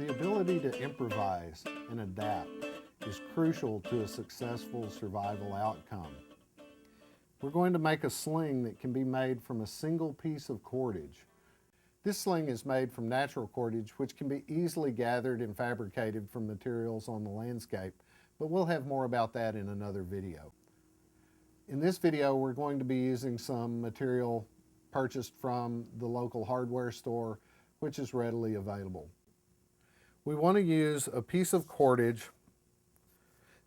The ability to improvise and adapt is crucial to a successful survival outcome. We're going to make a sling that can be made from a single piece of cordage. This sling is made from natural cordage, which can be easily gathered and fabricated from materials on the landscape, but we'll have more about that in another video. In this video, we're going to be using some material purchased from the local hardware store, which is readily available. We want to use a piece of cordage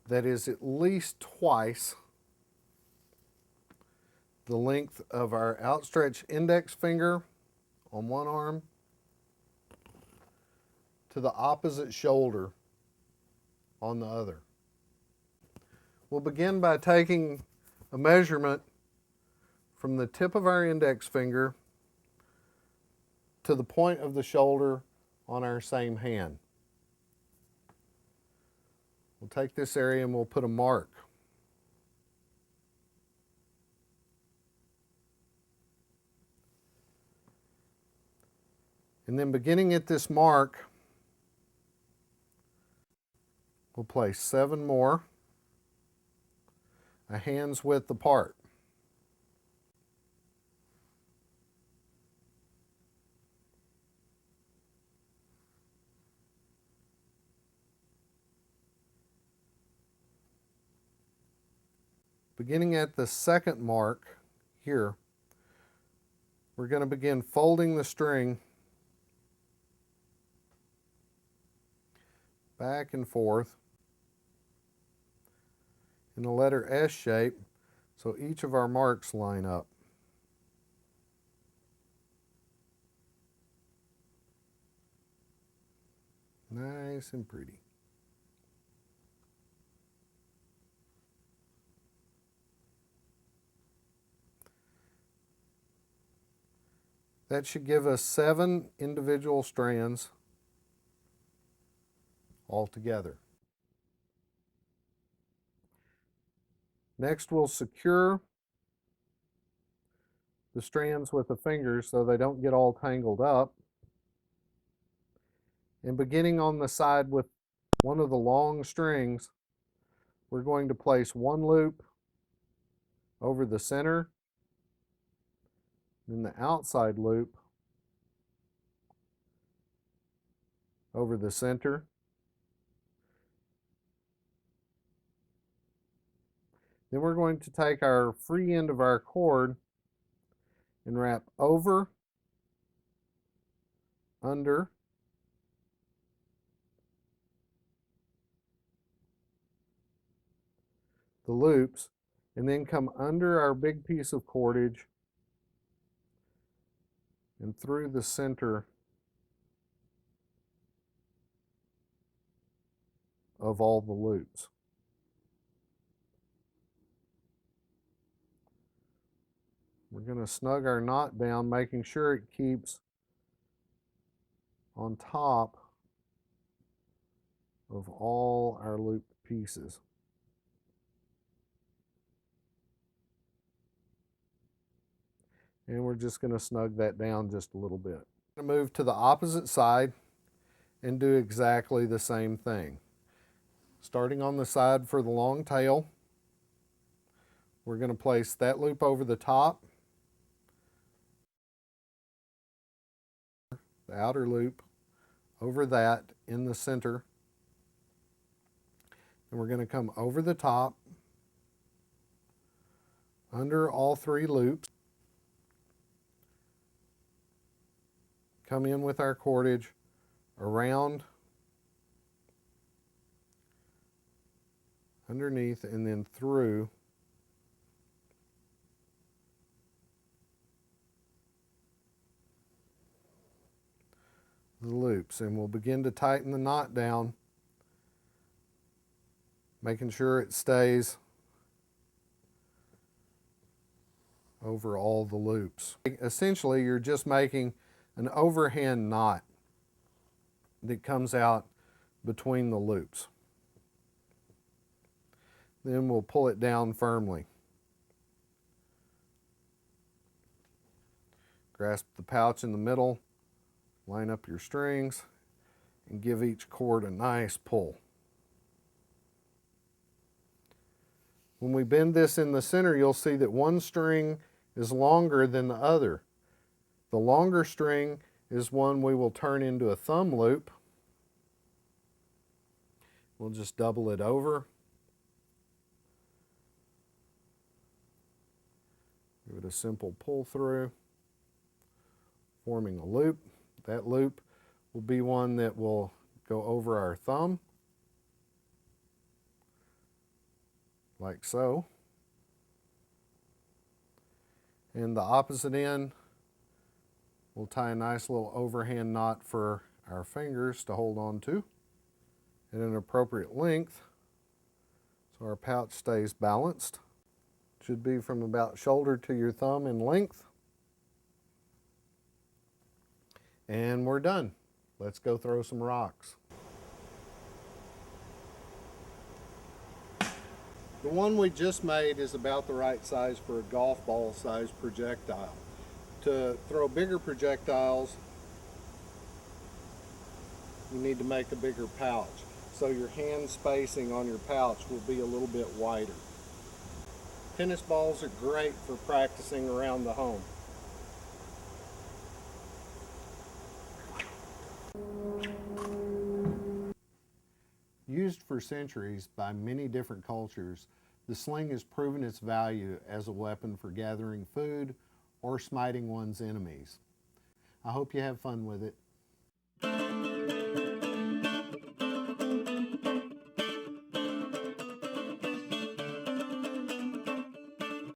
that is at least twice the length of our outstretched index finger on one arm to the opposite shoulder on the other. We'll begin by taking a measurement from the tip of our index finger to the point of the shoulder on our same hand. We'll take this area and we'll put a mark. And then beginning at this mark, we'll place 7 more a hand's width apart. Beginning at the second mark here, we're going to begin folding the string back and forth in the letter S shape, so each of our marks line up. Nice and pretty. That should give us 7 individual strands altogether. Next, we'll secure the strands with the fingers so they don't get all tangled up. And beginning on the side with one of the long strings, we're going to place 1 loop over the center, then the outside loop over the center, then we're going to take our free end of our cord and wrap over, under, the loops, and then come under our big piece of cordage and through the center of all the loops. We're going to snug our knot down, making sure it keeps on top of all our loop pieces. And we're just going to snug that down just a little bit. I'm going to move to the opposite side and do exactly the same thing. Starting on the side for the long tail, we're going to place that loop over the top, the outer loop over that in the center, and we're going to come over the top, under all 3 loops, come in with our cordage around, underneath, and then through the loops, and we'll begin to tighten the knot down, making sure it stays over all the loops. Essentially, you're just making an overhand knot that comes out between the loops. Then we'll pull it down firmly. Grasp the pouch in the middle, line up your strings, and give each cord a nice pull. When we bend this in the center, you'll see that one string is longer than the other. The longer string is one we will turn into a thumb loop. We'll just double it over. Give it a simple pull through, forming a loop. That loop will be one that will go over our thumb, like so. And the opposite end, we'll tie a nice little overhand knot for our fingers to hold on to at an appropriate length so our pouch stays balanced. Should be from about shoulder to your thumb in length. And we're done. Let's go throw some rocks. The one we just made is about the right size for a golf ball size projectile. To throw bigger projectiles, you need to make a bigger pouch. So your hand spacing on your pouch will be a little bit wider. Tennis balls are great for practicing around the home. Used for centuries by many different cultures, the sling has proven its value as a weapon for gathering food or smiting one's enemies. I hope you have fun with it.